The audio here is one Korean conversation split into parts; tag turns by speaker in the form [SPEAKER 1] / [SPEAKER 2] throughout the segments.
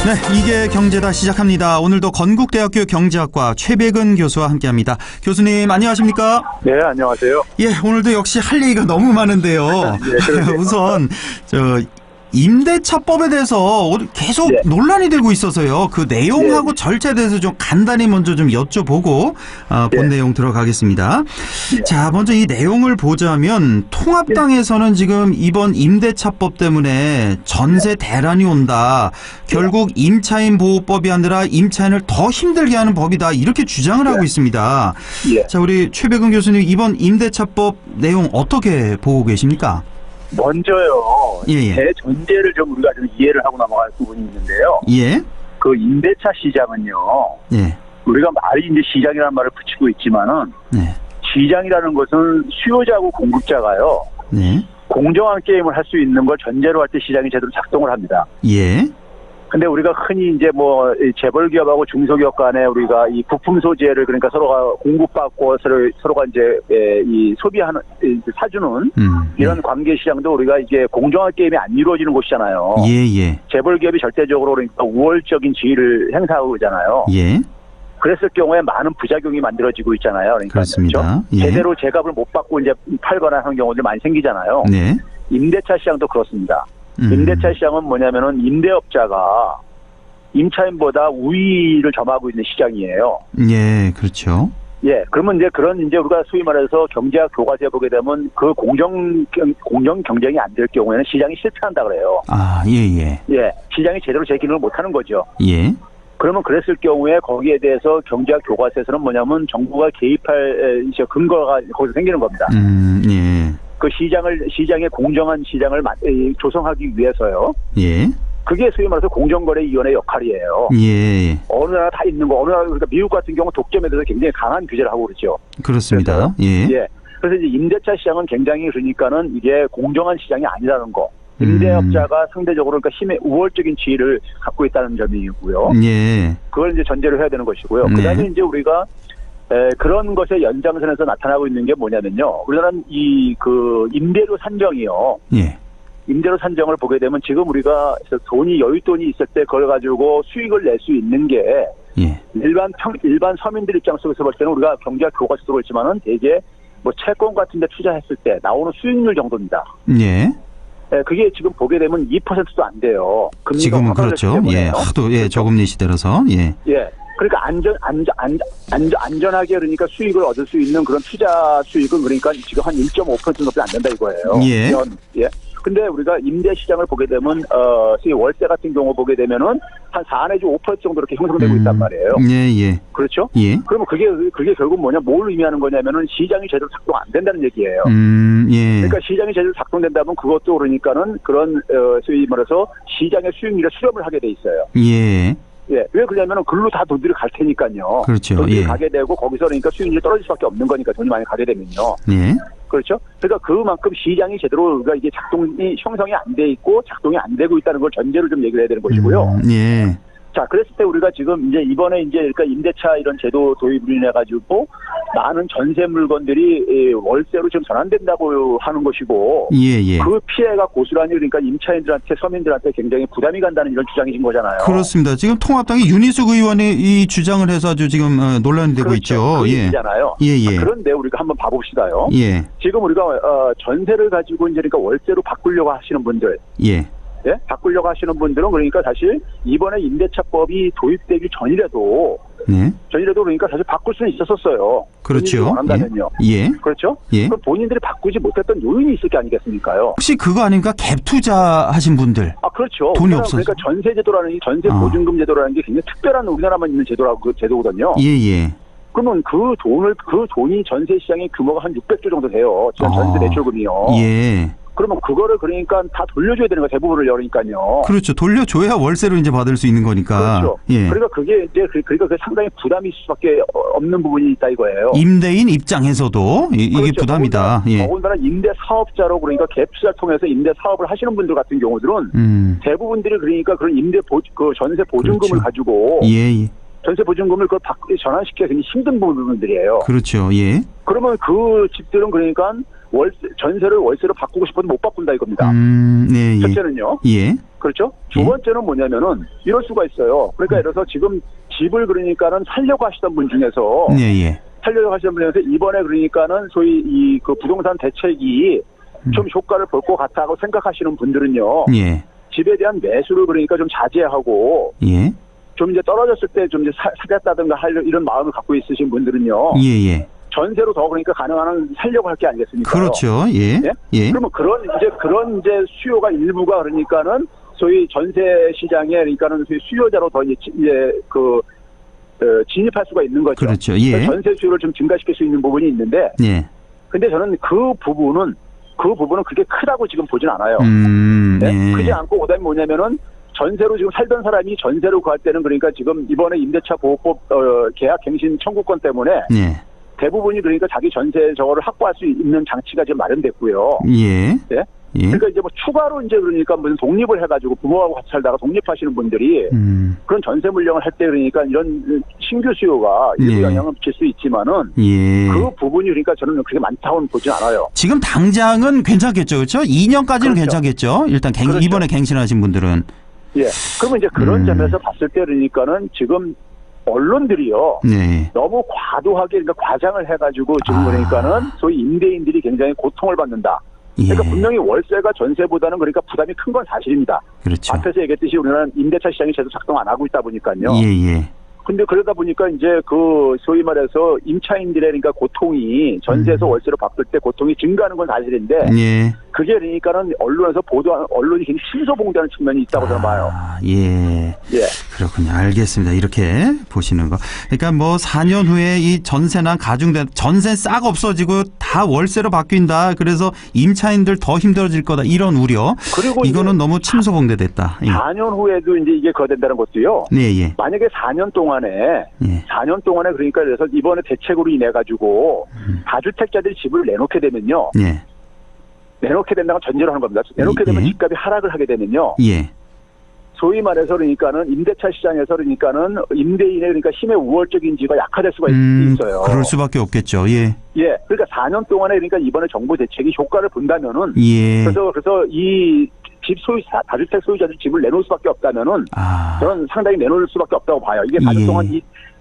[SPEAKER 1] 네, 이게 경제다 시작합니다. 오늘도 건국대학교 경제학과 최백은 교수와 함께합니다. 교수님 안녕하십니까?
[SPEAKER 2] 네, 안녕하세요.
[SPEAKER 1] 예, 오늘도 역시 할 얘기가 너무 많은데요.
[SPEAKER 2] 네,
[SPEAKER 1] 우선 임대차법에 대해서 계속 논란이 되고 있어서요. 그 내용하고 절차에 대해서 좀 간단히 먼저 좀 여쭤보고 본 내용 들어가겠습니다. 자, 먼저 이 내용을 보자면 통합당에서는 지금 이번 임대차법 때문에 전세 대란이 온다. 결국 임차인 보호법이 아니라 임차인을 더 힘들게 하는 법이다. 이렇게 주장을 하고 있습니다. 자, 우리 최백은 교수님 이번 임대차법 내용 어떻게 보고 계십니까?
[SPEAKER 2] 먼저요.
[SPEAKER 1] 예.
[SPEAKER 2] 제 전제를 좀 우리가 좀 이해를 하고 넘어갈 부분이 있는데요.
[SPEAKER 1] 예.
[SPEAKER 2] 그 임대차 시장은요.
[SPEAKER 1] 예.
[SPEAKER 2] 우리가 말이 이제 시장이라는 말을 붙이고 있지만은 시장이라는 것은 수요자하고 공급자가요. 공정한 게임을 할 수 있는 걸 전제로 할 때 시장이 제대로 작동을 합니다.
[SPEAKER 1] 예.
[SPEAKER 2] 근데 우리가 흔히 이제 뭐 재벌 기업하고 중소기업 간에 우리가 이 부품 소재를 그러니까 서로가 공급받고 서로가 이제 이 소비하는 사주는 이런 관계 시장도 우리가 이게 공정한 게임이 안 이루어지는 곳이잖아요.
[SPEAKER 1] 예.
[SPEAKER 2] 재벌 기업이 절대적으로 그러니까 우월적인 지위를 행사하고 있잖아요.
[SPEAKER 1] 예.
[SPEAKER 2] 그랬을 경우에 많은 부작용이 만들어지고 있잖아요. 그러니까
[SPEAKER 1] 그렇습니다.
[SPEAKER 2] 그렇죠?
[SPEAKER 1] 예.
[SPEAKER 2] 제대로 제값을 못 받고 이제 팔거나 하는 경우들이 많이 생기잖아요.
[SPEAKER 1] 네.
[SPEAKER 2] 임대차 시장도 그렇습니다. 임대차 시장은 뭐냐면은 임대업자가 임차인보다 우위를 점하고 있는 시장이에요.
[SPEAKER 1] 예, 그렇죠.
[SPEAKER 2] 예, 그러면 이제 그런 이제 우리가 소위 말해서 경제학 교과서에 보게 되면 그 공정 경쟁이 안 될 경우에는 시장이 실패한다 그래요.
[SPEAKER 1] 아, 예.
[SPEAKER 2] 예, 시장이 제대로 제 기능을 못 하는 거죠.
[SPEAKER 1] 예.
[SPEAKER 2] 그러면 그랬을 경우에 거기에 대해서 경제학 교과서에서는 뭐냐면 정부가 개입할 이제 근거가 거기서 생기는 겁니다.
[SPEAKER 1] 예.
[SPEAKER 2] 그 시장의 공정한 시장을 조성하기 위해서요.
[SPEAKER 1] 예.
[SPEAKER 2] 그게 소위 말해서 공정거래위원회 역할이에요.
[SPEAKER 1] 예.
[SPEAKER 2] 어느 나라 다 있는 거, 어느 나라, 그러니까 미국 같은 경우 독점에 대해서 굉장히 강한 규제를 하고 그러죠.
[SPEAKER 1] 그렇습니다.
[SPEAKER 2] 예. 그래서 이제 임대차 시장은 굉장히 그러니까는 이게 공정한 시장이 아니라는 거. 임대업자가 상대적으로 그러니까 힘의 우월적인 지위를 갖고 있다는 점이고요.
[SPEAKER 1] 예.
[SPEAKER 2] 그걸 이제 전제로 해야 되는 것이고요. 그다음에 이제 우리가 그런 것의 연장선에서 나타나고 있는 게 뭐냐면요. 우리나라는 그 임대료 산정이요.
[SPEAKER 1] 예.
[SPEAKER 2] 임대료 산정을 보게 되면 지금 우리가 여윳돈이 있을 때 그걸 가지고 수익을 낼 수 있는 게 일반 서민들 입장 속에서 볼 때는 우리가 경제학 교과서도 그렇지만은 대개 뭐 채권 같은 데 투자했을 때 나오는 수익률 정도입니다.
[SPEAKER 1] 예.
[SPEAKER 2] 그게 지금 보게 되면 2%도 안 돼요.
[SPEAKER 1] 지금은 그렇죠. 예. 하도 저금리 시대라서. 예.
[SPEAKER 2] 그러니까 안전하게 그러니까 수익을 얻을 수 있는 그런 투자 수익은 그러니까 지금 한 1.5%밖에 안 된다 이거예요.
[SPEAKER 1] 예.
[SPEAKER 2] 근데 우리가 임대 시장을 보게 되면 월세 같은 경우 보게 되면은 한 4 내지 5% 정도 이렇게 형성되고 있단 말이에요.
[SPEAKER 1] 예.
[SPEAKER 2] 그렇죠?
[SPEAKER 1] 예.
[SPEAKER 2] 그러면 그게 결국 뭘 의미하는 거냐면은 시장이 제대로 작동 안 된다는 얘기예요.
[SPEAKER 1] 예.
[SPEAKER 2] 그러니까 시장이 제대로 작동된다면 그것도 그러니까는 그런 소위 말해서 시장의 수익률에 수렴을 하게 돼 있어요.
[SPEAKER 1] 예.
[SPEAKER 2] 왜 그러냐면은 글로 다 돈들이 갈 테니까요.
[SPEAKER 1] 그렇죠.
[SPEAKER 2] 돈들이 가게 되고 거기서 그러니까 수익률이 떨어질 수밖에 없는 거니까 돈이 많이 가게 되면요.
[SPEAKER 1] 예.
[SPEAKER 2] 그렇죠. 그러니까 그만큼 시장이 제대로 우리가 이게 형성이 안 돼 있고 작동이 안 되고 있다는 걸 전제로 좀 얘기를 해야 되는 것이고요.
[SPEAKER 1] 예.
[SPEAKER 2] 자, 그랬을 때 우리가 지금 이제 이번에 이제 그러니까 임대차 이런 제도 도입으로 인해 가지고 많은 전세 물건들이 월세로 지금 전환된다고 하는 것이고,
[SPEAKER 1] 예.
[SPEAKER 2] 그 피해가 고스란히 그러니까 임차인들한테 서민들한테 굉장히 부담이 간다는 이런 주장이신 거잖아요.
[SPEAKER 1] 그렇습니다. 지금 통합당이 윤희숙 의원이 이 주장을 해서 아주 지금 논란이 되고 있죠.
[SPEAKER 2] 그 얘기잖아요.
[SPEAKER 1] 예.
[SPEAKER 2] 그런데 우리가 한번 봐봅시다요.
[SPEAKER 1] 예.
[SPEAKER 2] 지금 우리가 전세를 가지고 이제 그러니까 월세로 바꾸려고 하시는 분들. 바꾸려고 하시는 분들은 그러니까 사실 이번에 임대차법이 도입되기 전이라도 그러니까 사실 바꿀 수는 있었어요.
[SPEAKER 1] 그렇죠.
[SPEAKER 2] 원한다면요. 그렇죠. 그럼 본인들이 바꾸지 못했던 요인이 있을 게 아니겠습니까요?
[SPEAKER 1] 혹시 그거 아닙니까? 갭 투자하신 분들.
[SPEAKER 2] 그렇죠.
[SPEAKER 1] 돈이 없어서.
[SPEAKER 2] 그러니까 전세 제도라는 전세 보증금 제도라는 게 굉장히 특별한 우리나라만 있는 제도거든요.
[SPEAKER 1] 예.
[SPEAKER 2] 그러면 그 돈이 전세 시장의 규모가 한 600조 정도 돼요. 지금 전세 매출금이요.
[SPEAKER 1] 예.
[SPEAKER 2] 그러면 그거를 그러니까 다 돌려줘야 되는 거 대부분을 그러니까요.
[SPEAKER 1] 그렇죠. 돌려줘야 월세로 이제 받을 수 있는 거니까.
[SPEAKER 2] 그렇죠. 그러니까 그게 이제 그러니까 상당히 부담이 있을 수밖에 없는 부분이 있다 이거예요.
[SPEAKER 1] 임대인 입장에서도 이게
[SPEAKER 2] 그렇죠.
[SPEAKER 1] 부담이다.
[SPEAKER 2] 더군다나 임대 사업자로 그러니까 갭 투자를 통해서 임대 사업을 하시는 분들 같은 경우들은 대부분들이 그러니까 그런 전세 보증금을 가지고 전세 보증금을 그걸 전환시키기가 굉장히 힘든 부분들이에요.
[SPEAKER 1] 그렇죠. 예.
[SPEAKER 2] 그러면 그 집들은 그러니까 전세를 월세로 바꾸고 싶어도 못 바꾼다 이겁니다.
[SPEAKER 1] 네, 예.
[SPEAKER 2] 첫째는요.
[SPEAKER 1] 예.
[SPEAKER 2] 그렇죠. 두 번째는 뭐냐면은 이럴 수가 있어요. 그러니까 예를 들어서 지금 집을 그러니까는 살려고 하시던 분 중에서
[SPEAKER 1] 예.
[SPEAKER 2] 살려고 하시던 분 중에서 이번에 그러니까는 소위 이 그 부동산 대책이 좀 효과를 볼 것 같다고 생각하시는 분들은요.
[SPEAKER 1] 예.
[SPEAKER 2] 집에 대한 매수를 그러니까 좀 자제하고
[SPEAKER 1] 예.
[SPEAKER 2] 좀 이제 떨어졌을 때 좀 이제 사겠다든가 할 이런 마음을 갖고 있으신 분들은요.
[SPEAKER 1] 예.
[SPEAKER 2] 전세로 더 그러니까 가능한 한 살려고 할 게 아니겠습니까?
[SPEAKER 1] 그렇죠. 예.
[SPEAKER 2] 예?
[SPEAKER 1] 예.
[SPEAKER 2] 그러면 그런 이제 수요가 일부가 그러니까는 소위 전세 시장에 그러니까는 소위 수요자로 더 이제 진입할 수가 있는 거죠.
[SPEAKER 1] 그렇죠. 예.
[SPEAKER 2] 그러니까 전세 수요를 좀 증가시킬 수 있는 부분이 있는데,
[SPEAKER 1] 예.
[SPEAKER 2] 근데 저는 그 부분은 그렇게 크다고 지금 보진 않아요.
[SPEAKER 1] 예.
[SPEAKER 2] 크지 않고 그다음에 뭐냐면은 전세로 지금 살던 사람이 전세로 구할 때는 그러니까 지금 이번에 임대차 보호법 계약 갱신 청구권 때문에
[SPEAKER 1] 예.
[SPEAKER 2] 대부분이 그러니까 자기 전세 저거를 확보할 수 있는 장치가 지금 마련됐고요.
[SPEAKER 1] 예.
[SPEAKER 2] 예? 그러니까 이제 뭐 추가로 이제 그러니까 무슨 독립을 해가지고 부모하고 같이 살다가 독립하시는 분들이 그런 전세 물량을 할 때 그러니까 이런 신규 수요가 일부 영향을 미칠 수 있지만은 그 부분이 그러니까 저는 그렇게 많다고는 보진 않아요.
[SPEAKER 1] 지금 당장은 괜찮겠죠, 그렇죠? 2년까지는
[SPEAKER 2] 그렇죠.
[SPEAKER 1] 괜찮겠죠. 일단
[SPEAKER 2] 그렇죠.
[SPEAKER 1] 이번에 갱신하신 분들은.
[SPEAKER 2] 예. 그러면 이제 그런 점에서 봤을 때 그러니까는 지금 언론들이요.
[SPEAKER 1] 네.
[SPEAKER 2] 너무 과도하게 그러니까 과장을 해가지고 지금 그러니까는 소위 임대인들이 굉장히 고통을 받는다. 그러니까 분명히 월세가 전세보다는 그러니까 부담이 큰 건 사실입니다.
[SPEAKER 1] 그렇죠.
[SPEAKER 2] 앞에서 얘기했듯이 우리나라는 임대차 시장이 제대로 작동 안 하고 있다 보니까요.
[SPEAKER 1] 예.
[SPEAKER 2] 근데 그러다 보니까 이제 그 소위 말해서 임차인들의 그러니까 고통이 전세에서 월세로 바꿀 때 고통이 증가하는 건 사실인데
[SPEAKER 1] 예.
[SPEAKER 2] 그게 그러니까는 언론이 굉장히 신소봉되는 측면이 있다고 저는 봐요.
[SPEAKER 1] 예.
[SPEAKER 2] 예.
[SPEAKER 1] 그렇군요. 알겠습니다. 이렇게 보시는 거. 그러니까 뭐 4년 후에 이 전세난 가중된 전세 싹 없어지고 다 월세로 바뀐다. 그래서 임차인들 더 힘들어질 거다. 이런 우려.
[SPEAKER 2] 그리고
[SPEAKER 1] 이거는 너무 침소봉대됐다. 예.
[SPEAKER 2] 4년 후에도 이제 이게 거된다는 것도요.
[SPEAKER 1] 예.
[SPEAKER 2] 만약에 4년 동안에 그러니까 그래서 이번에 대책으로 인해 가지고 다주택자들이 집을 내놓게 되면요.
[SPEAKER 1] 예.
[SPEAKER 2] 내놓게 된다고 전제로 하는 겁니다. 내놓게 되면 집값이 하락을 하게 되면요.
[SPEAKER 1] 예.
[SPEAKER 2] 소위 말해서 그러니까는 임대차 시장에서 그러니까는 임대인의 그러니까 힘의 우월적인 지가 약화될 수가 있어요.
[SPEAKER 1] 그럴 수밖에 없겠죠. 예.
[SPEAKER 2] 예. 그러니까 4년 동안에 그러니까 이번에 정부 대책이 효과를 본다면은
[SPEAKER 1] 예.
[SPEAKER 2] 그래서 이 집 다주택 소유자들 집을 내놓을 수밖에 없다면은 저는 상당히 내놓을 수밖에 없다고 봐요. 이게 4년 동안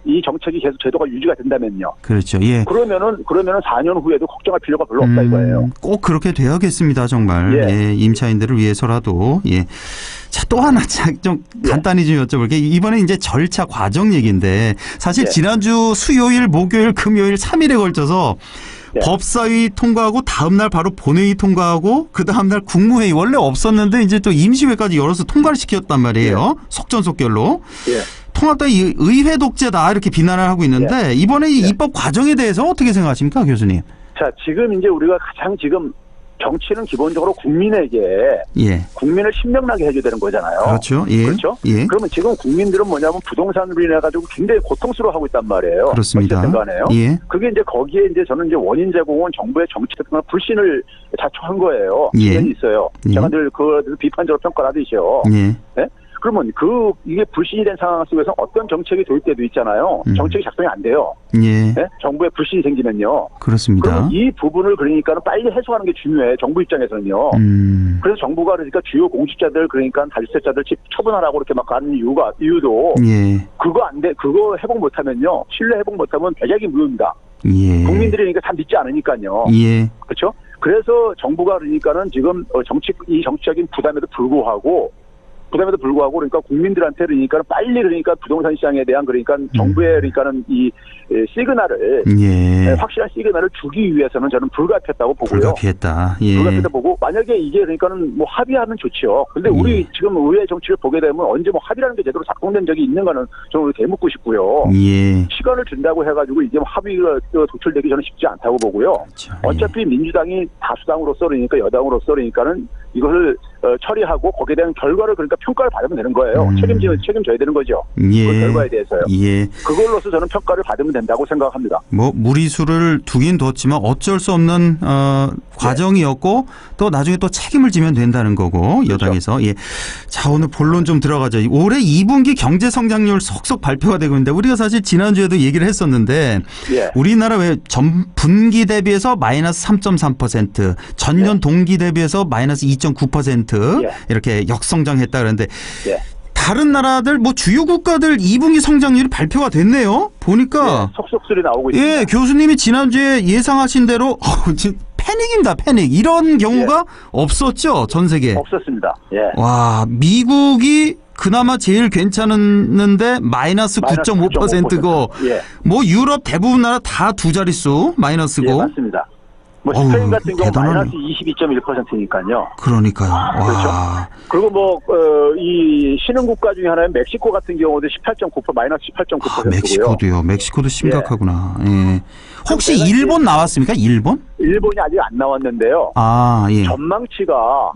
[SPEAKER 2] 이 정책이 계속 제도가 유지가 된다면요.
[SPEAKER 1] 그렇죠. 예.
[SPEAKER 2] 그러면은 4년 후에도 걱정할 필요가 별로 없다 이거예요.
[SPEAKER 1] 꼭 그렇게 되어야겠습니다. 정말. 예. 임차인들을 위해서라도. 예. 자, 또 하나 좀 간단히 좀 여쭤볼게요. 이번에 이제 절차 과정 얘기인데 사실 지난주 수요일, 목요일, 금요일 3일에 걸쳐서 법사위 통과하고 다음날 바로 본회의 통과하고 그 다음날 국무회의 원래 없었는데 이제 또 임시회까지 열어서 통과를 시켰단 말이에요. 속전속결로. 통합당 의회 독재다 이렇게 비난을 하고 있는데 이번에 이 입법 과정에 대해서 어떻게 생각하십니까, 교수님?
[SPEAKER 2] 자, 지금 이제 우리가 가장 지금 정치는 기본적으로 국민에게 국민을 신명나게 해줘야 되는 거잖아요.
[SPEAKER 1] 그렇죠. 예.
[SPEAKER 2] 그렇죠.
[SPEAKER 1] 예.
[SPEAKER 2] 그러면 지금 국민들은 뭐냐면 부동산으로 인해 가지고 굉장히 고통스러워하고 있단 말이에요.
[SPEAKER 1] 그렇습니다.
[SPEAKER 2] 간에요.
[SPEAKER 1] 예.
[SPEAKER 2] 그게 이제 거기에 이제 저는 이제 원인 제공은 정부의 정치 같은 불신을 자초한 거예요.
[SPEAKER 1] 예.
[SPEAKER 2] 있어요. 제가 늘 그 비판적으로 평가하듯이요.
[SPEAKER 1] 예.
[SPEAKER 2] 네? 그러면 이게 불신이 된 상황 속에서 어떤 정책이 도입 때도 있잖아요. 정책이 작동이 안 돼요.
[SPEAKER 1] 예.
[SPEAKER 2] 네? 정부에 불신이 생기면요.
[SPEAKER 1] 그렇습니다.
[SPEAKER 2] 그럼 이 부분을 그러니까 빨리 해소하는 게 중요해. 정부 입장에서는요. 그래서 정부가 그러니까 주요 공직자들 그러니까 다주택자들 집 처분하라고 이렇게 막 하는 이유도 그거 회복 못하면요. 신뢰 회복 못하면 백약이 무효입니다.
[SPEAKER 1] 예.
[SPEAKER 2] 국민들이 그러니까 다 믿지 않으니까요.
[SPEAKER 1] 예.
[SPEAKER 2] 그렇죠? 그래서 정부가 그러니까는 지금 이 정치적인 부담에도 불구하고 그러니까 국민들한테 그러니까 빨리 그러니까 부동산 시장에 대한 그러니까 정부의 그러니까는 이 시그널을 확실한 시그널을 주기 위해서는 저는 불가피했다고 보고요.
[SPEAKER 1] 불가피했다. 예.
[SPEAKER 2] 불가피했다 보고 만약에 이게 그러니까는 뭐 합의하면 좋죠. 근데 우리 지금 의회 정치를 보게 되면 언제 뭐 합의라는 게 제대로 작동된 적이 있는가는 저는 되묻고 싶고요.
[SPEAKER 1] 예.
[SPEAKER 2] 시간을 준다고 해가지고 이제 뭐 합의가 도출되기 저는 쉽지 않다고 보고요.
[SPEAKER 1] 그렇죠.
[SPEAKER 2] 어차피 민주당이 다수당으로서 그러니까 여당으로서 그러니까는 이것을 처리하고 거기에 대한 결과를 그러니까 평가를 받으면 되는 거예요. 책임져야 되는 거죠. 그 결과에 대해서요.
[SPEAKER 1] 예.
[SPEAKER 2] 그걸로서 저는 평가를 받으면 된다고 생각합니다.
[SPEAKER 1] 뭐 무리수를 두긴 뒀지만 어쩔 수 없는 과정이었고 또 나중에 또 책임을 지면 된다는 거고 여당에서. 예. 자, 오늘 본론 좀 들어가죠. 올해 2분기 경제 성장률 속속 발표가 되고 있는데 우리가 사실 지난주에도 얘기를 했었는데
[SPEAKER 2] 예.
[SPEAKER 1] 우리나라 왜 분기 대비해서 마이너스 3.3%, 전년 동기 대비해서 마이너스 2.9%
[SPEAKER 2] 예.
[SPEAKER 1] 이렇게 역성장했다 그러는데
[SPEAKER 2] 예.
[SPEAKER 1] 다른 나라들 뭐 주요 국가들 2분기 성장률이 발표가 됐네요. 보니까
[SPEAKER 2] 속속들이 나오고 있습니다.
[SPEAKER 1] 예, 교수님이 지난주에 예상하신 대로 패닉입니다. 패닉. 이런 경우가 없었죠. 전 세계.
[SPEAKER 2] 없었습니다. 예.
[SPEAKER 1] 와, 미국이 그나마 제일 괜찮았는데 마이너스 9.5%고
[SPEAKER 2] 예.
[SPEAKER 1] 뭐 유럽 대부분 나라 다 두 자릿수 마이너스고.
[SPEAKER 2] 예, 맞습니다. 뭐 스페인 같은 경우 마이너스 22.1%니까요.
[SPEAKER 1] 그러니까요. 와.
[SPEAKER 2] 그렇죠. 그리고 뭐 이 신흥 국가 중에 하나인 멕시코 같은 경우도 18.9% 마이너스 18.9%고요.
[SPEAKER 1] 멕시코도요. 멕시코도 심각하구나. 예. 혹시 일본 나왔습니까? 일본?
[SPEAKER 2] 일본이 아직 안 나왔는데요.
[SPEAKER 1] 아, 예.
[SPEAKER 2] 전망치가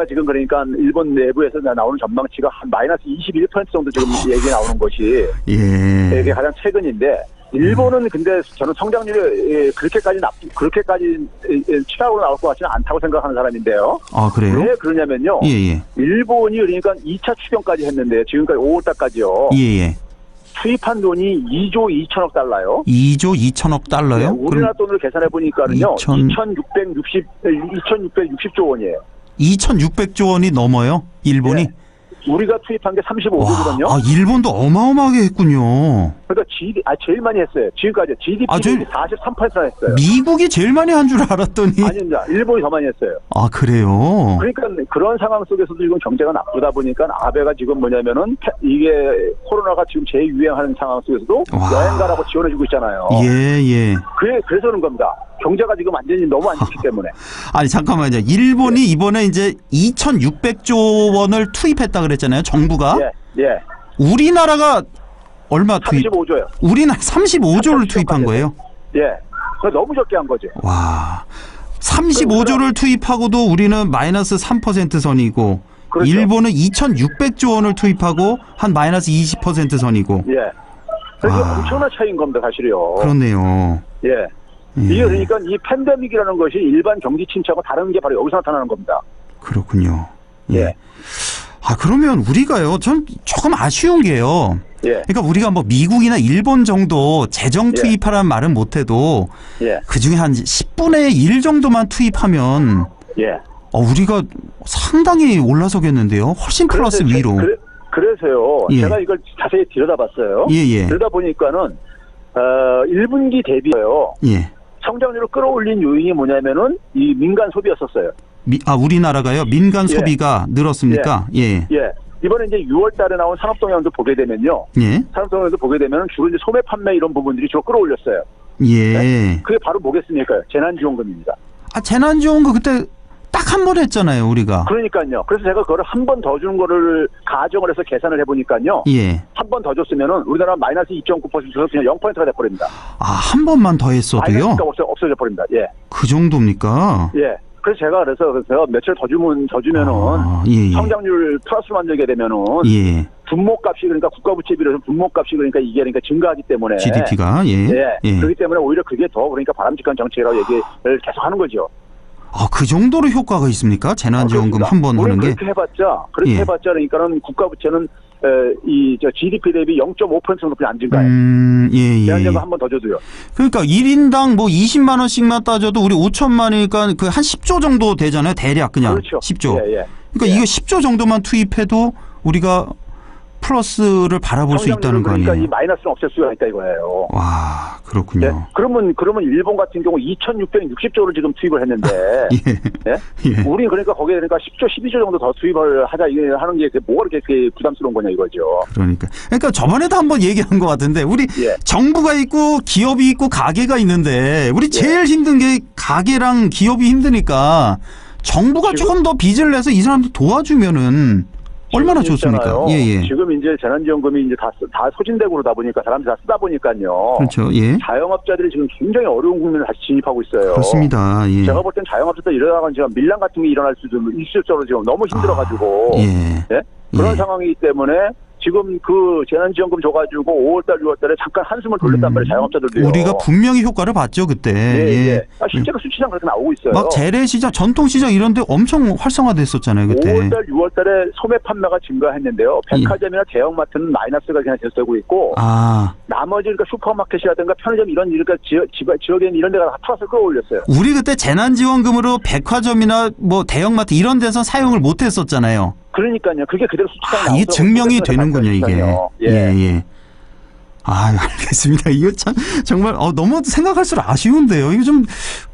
[SPEAKER 2] 지금 그러니까 일본 내부에서 나오는 전망치가 한 마이너스 21% 정도 지금 얘기 나오는 것이 이게 가장 최근인데 일본은 근데 저는 성장률이 그렇게까지 최악으로 나올 것 같지는 않다고 생각하는 사람인데요.
[SPEAKER 1] 아, 그래요?
[SPEAKER 2] 왜 그러냐면요.
[SPEAKER 1] 예.
[SPEAKER 2] 일본이 그러니까 2차 추경까지 했는데 지금까지 5월달까지요.
[SPEAKER 1] 예.
[SPEAKER 2] 투입한 돈이 2조 2천억 달러요.
[SPEAKER 1] 2조 2천억 달러요?
[SPEAKER 2] 네, 우리나라 돈으로 계산해 보니까는요. 2,660조 원이에요.
[SPEAKER 1] 2,600조 원이 넘어요? 일본이?
[SPEAKER 2] 네. 우리가 투입한 게 35조거든요.
[SPEAKER 1] 아, 일본도 어마어마하게 했군요.
[SPEAKER 2] 그러니까 제일 많이 했어요. 지금까지 GDP 43%나 했어요.
[SPEAKER 1] 미국이 제일 많이 한 줄 알았더니.
[SPEAKER 2] 아닙니다. 일본이 더 많이 했어요.
[SPEAKER 1] 아, 그래요?
[SPEAKER 2] 그러니까 그런 상황 속에서도 지금 경제가 나쁘다 보니까 아베가 지금 뭐냐면은 이게 코로나가 지금 재유행하는 상황 속에서도 여행 가라고 지원해주고 있잖아요.
[SPEAKER 1] 예.
[SPEAKER 2] 그래서 그런 겁니다. 경제가 지금 완전히 너무 안 좋기 때문에.
[SPEAKER 1] 아니, 잠깐만요. 일본이 이번에 이제 2,600조 원을 투입했다 그랬잖아요. 정부가.
[SPEAKER 2] 예.
[SPEAKER 1] 우리나라가 얼마 투입?
[SPEAKER 2] 35조요.
[SPEAKER 1] 우리나라 35조를 투입한 거예요?
[SPEAKER 2] 예. 너무 적게 한 거죠.
[SPEAKER 1] 와. 35조를 투입하고도 우리는 마이너스 3% 선이고
[SPEAKER 2] 그렇죠.
[SPEAKER 1] 일본은 2,600조 원을 투입하고 한 마이너스 20% 선이고.
[SPEAKER 2] 예. 그러니까 엄청난 차이인 겁니다, 사실이요.
[SPEAKER 1] 그렇네요.
[SPEAKER 2] 예. 이게 그러니까 이 팬데믹이라는 것이 일반 경기 침체하고 다른 게 바로 여기서 나타나는 겁니다.
[SPEAKER 1] 그렇군요.
[SPEAKER 2] 예.
[SPEAKER 1] 아, 그러면 우리가요, 전 조금 아쉬운 게요.
[SPEAKER 2] 예.
[SPEAKER 1] 그러니까 우리가 뭐 미국이나 일본 정도 재정 투입하라는 말은 못해도 그 중에 한 10분의 1 정도만 투입하면 우리가 상당히 올라서겠는데요. 훨씬 플러스 위로.
[SPEAKER 2] 그래서요. 제가 이걸 자세히 들여다봤어요. 들여다보니까는 1분기 대비요. 성장률을 끌어올린 요인이 뭐냐면은 이 민간 소비였었어요.
[SPEAKER 1] 우리나라가요? 민간 소비가 늘었습니까? 예.
[SPEAKER 2] 이번에 이제 6월 달에 나온 산업동향도 보게 되면요. 산업동향도 보게 되면 주로 이제 소매 판매 이런 부분들이 주로 끌어올렸어요. 그게 바로 뭐겠습니까? 재난지원금입니다.
[SPEAKER 1] 재난지원금 그때 딱 한 번 했잖아요, 우리가.
[SPEAKER 2] 그러니까요. 그래서 제가 그거를 한 번 더 주는 거를 가정을 해서 계산을 해보니까요. 한 번 더 줬으면은 우리나라 마이너스 2.9%에서 그냥 0%가 돼버립니다.
[SPEAKER 1] 한 번만 더 했어도요?
[SPEAKER 2] 마이너스가 없어져 버립니다.
[SPEAKER 1] 그 정도입니까?
[SPEAKER 2] 그래서 제가 며칠 더 주면은 성장률 플러스로 만들게 되면은 분모값이 그러니까 국가부채 비례해서 분모값이 그러니까 이게 그러니까 증가하기 때문에
[SPEAKER 1] GDP가
[SPEAKER 2] 그렇기 때문에 오히려 그게 더 그러니까 바람직한 정책이라고 얘기를 계속 하는 거죠.
[SPEAKER 1] 그 정도로 효과가 있습니까? 재난지원금 한 번 하는 게?
[SPEAKER 2] 그렇게 해봤자 그러니까는 국가부채는 GDP 대비 0.5% 정도뿐이 안 증가해요. 재난지원금 한 번 더 줘도요.
[SPEAKER 1] 그러니까 1인당 뭐 20만 원씩만 따져도 우리 5천만이니까 그 한 10조 정도 되잖아요. 대략 그냥. 그렇죠. 10조. 그러니까 이거 10조 정도만 투입해도 우리가 플러스를 바라볼 수 있다는 거 아니에요?
[SPEAKER 2] 그러니까 이 마이너스는 없앨 수가 있다 이거예요.
[SPEAKER 1] 와, 그렇군요.
[SPEAKER 2] 그러면 일본 같은 경우 2,660조를 지금 투입을 했는데, 우리 그러니까 거기에 그러니까 10조, 12조 정도 더 투입을 하자 이게 하는 게 뭐가 그렇게 부담스러운 거냐 이거죠. 그러니까 저번에도 한번 얘기한 것 같은데 우리 정부가 있고 기업이 있고 가게가 있는데 우리 제일 힘든 게 가게랑 기업이 힘드니까 정부가 조금 더 빚을 내서 이 사람들 도와주면은.
[SPEAKER 1] 얼마나 좋습니까? 예, 예.
[SPEAKER 2] 지금 이제 재난지원금이 이제 다 소진되고 그러다 보니까 사람들이 다 쓰다 보니까요.
[SPEAKER 1] 그렇죠. 예.
[SPEAKER 2] 자영업자들이 지금 굉장히 어려운 국면을 다시 진입하고 있어요.
[SPEAKER 1] 그렇습니다. 예.
[SPEAKER 2] 제가 볼 땐 자영업자들 이러다가 지금 밀란 같은 게 일어날 수도 있을 정도로 지금 너무 힘들어가지고 예? 그런 상황이기 때문에 지금 그 재난지원금 줘가지고 5월달, 6월달에 잠깐 한숨을 돌렸단 말이에요. 자영업자들도요.
[SPEAKER 1] 우리가 분명히 효과를 봤죠 그때.
[SPEAKER 2] 예. 실제로 수치상 그렇게 나오고 있어요.
[SPEAKER 1] 막 재래시장, 전통시장 이런데 엄청 활성화됐었잖아요 그때.
[SPEAKER 2] 5월달, 6월달에 소매 판매가 증가했는데요. 백화점이나 대형마트는 마이너스가 그냥 계속되고 있고, 나머지 그러니까 슈퍼마켓이라든가 편의점 이런 그러니까 지역에 있는 이런 데가 다 타서 끌어올렸어요.
[SPEAKER 1] 우리 그때 재난지원금으로 백화점이나 뭐 대형마트 이런 데서 사용을 못했었잖아요.
[SPEAKER 2] 그러니까요. 그게 그대로 수치상 나오고.
[SPEAKER 1] 이게 증명이 되는군요 이게. 예. 알겠습니다. 이거 참 정말 너무 생각할수록 아쉬운데요. 이거 좀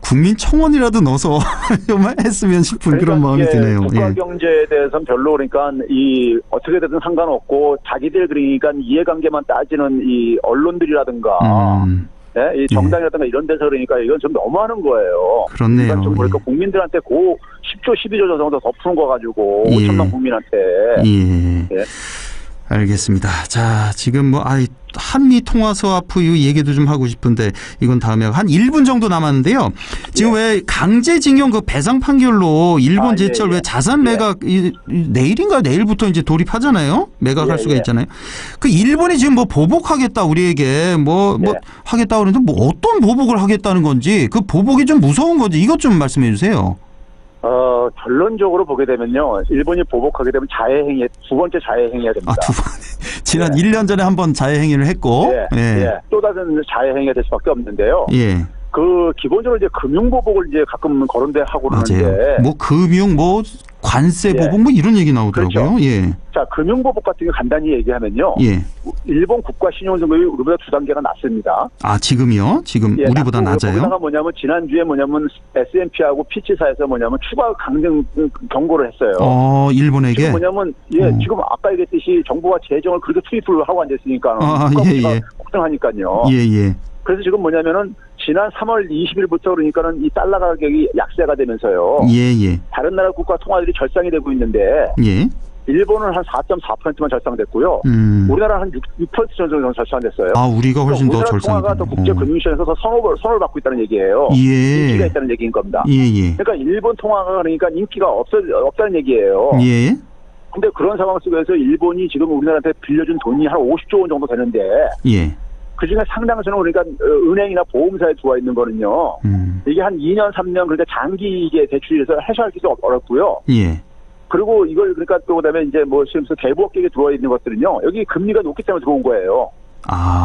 [SPEAKER 1] 국민청원이라도 넣어서 정말 했으면 싶은 그런 마음이 드네요.
[SPEAKER 2] 국가 경제에 대해서는 별로 그러니까 이 어떻게 되든 상관없고 자기들 그러니까 이해관계만 따지는 이 언론들이라든가 이 정당이라든가 이런 데서 그러니까 이건 좀 너무하는 거예요.
[SPEAKER 1] 그렇네요.
[SPEAKER 2] 그러니까 좀 그러니까 국민들한테 10조, 12조 정도 더 푸는 거 가지고 5천만 국민한테. 예.
[SPEAKER 1] 알겠습니다. 자, 지금 한미 통화 스와프 이 얘기도 좀 하고 싶은데 이건 다음에 한 1분 정도 남았는데요. 지금 왜 강제징용 그 배상 판결로 일본 제철 왜 자산 매각 내일인가요? 내일부터 이제 돌입하잖아요. 매각할 수가 있잖아요. 그 일본이 지금 뭐 보복하겠다 우리에게 뭐 하겠다 그러는데 뭐 어떤 보복을 하겠다는 건지 그 보복이 좀 무서운 건지 이것 좀 말씀해 주세요.
[SPEAKER 2] 결론적으로 보게 되면요. 일본이 보복하게 되면 자해행위, 두 번째 자해행위가 됩니다.
[SPEAKER 1] 두 번. 지난 1년 전에 한번 자해행위를 했고.
[SPEAKER 2] 또 다른 자해행위가 될 수밖에 없는데요.
[SPEAKER 1] 예.
[SPEAKER 2] 기본적으로 이제 금융보복을 이제 가끔 거론대 하고 그러는데.
[SPEAKER 1] 뭐 금융, 관세 보복 이런 얘기 나오더라고요.
[SPEAKER 2] 그렇죠.
[SPEAKER 1] 예.
[SPEAKER 2] 자, 금융보복 같은 게 간단히 얘기하면요. 일본 국가 신용등급이 우리보다 2단계가 낮습니다.
[SPEAKER 1] 지금이요? 지금 우리보다 낮아요?
[SPEAKER 2] 거기다가 지난주에 S&P하고 피치사에서 추가 강등 경고를 했어요.
[SPEAKER 1] 일본에게?
[SPEAKER 2] 지금 지금 아까 얘기했듯이 정부가 재정을 그렇게 투입을 하고 앉았으니까. 걱정하니까요. 그래서 지금 지난 3월 20일부터 그러니까는 이 달러 가격이 약세가 되면서요. 다른 나라 국가 통화들이 절상이 되고 있는데. 일본은 한 4.4%만 절상됐고요. 우리나라는 한 6% 정도 절상됐어요.
[SPEAKER 1] 우리가 훨씬 더 절상이
[SPEAKER 2] 우리나라 통화가 더 국제금융시장에서 선호를 받고 있다는 얘기예요. 인기가 있다는 얘기인 겁니다. 그러니까 일본 통화가 그러니까 인기가 없다는 얘기예요. 근데 그런 상황 속에서 일본이 지금 우리나라한테 빌려준 돈이 한 50조 원 정도 되는데 그중에 상당수는 그러니까 은행이나 보험사에 들어와 있는 거는요. 이게 한 2년, 3년 그러니까 장기 이게 대출에서 해소하기도 어렵고요. 그리고 이걸 그러니까 또 그다음에 이제 지금 대부업계에 들어와 있는 것들은요. 여기 금리가 높기 때문에 들어온 거예요.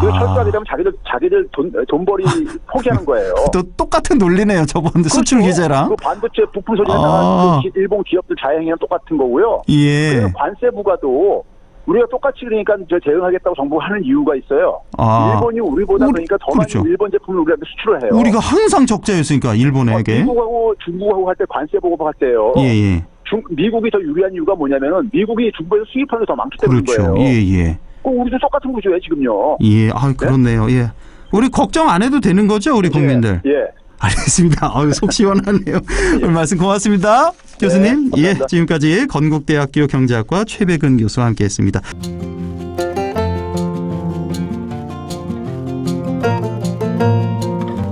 [SPEAKER 2] 이거 철수하게 되면 자기들 돈벌이 포기하는 거예요.
[SPEAKER 1] 또 똑같은 논리네요. 저번 수출 규제랑.
[SPEAKER 2] 그 반도체 부품 소진했다가 일본 기업들 자해행위랑 똑같은 거고요. 그래서 관세 부과도 우리가 똑같이 그러니까 대응하겠다고 정부가 하는 이유가 있어요. 일본이 우리보다 그러니까 더 많이 일본 제품을 우리한테 수출을 해요.
[SPEAKER 1] 우리가 항상 적자였으니까 일본에게.
[SPEAKER 2] 미국하고 중국하고 할 때 관세 보고할 때요. 미국이 더 유리한 이유가 뭐냐면은 미국이 중국에서 수입하는 게 더 많기 때문인 거예요. 우리도 똑같은 구조예요 지금요.
[SPEAKER 1] 그렇네요. 우리 걱정 안 해도 되는 거죠, 우리 국민들. 알겠습니다. 속 시원하네요. 오늘 말씀 고맙습니다. 교수님. 지금까지 건국대학교 경제학과 최백은 교수와 함께했습니다.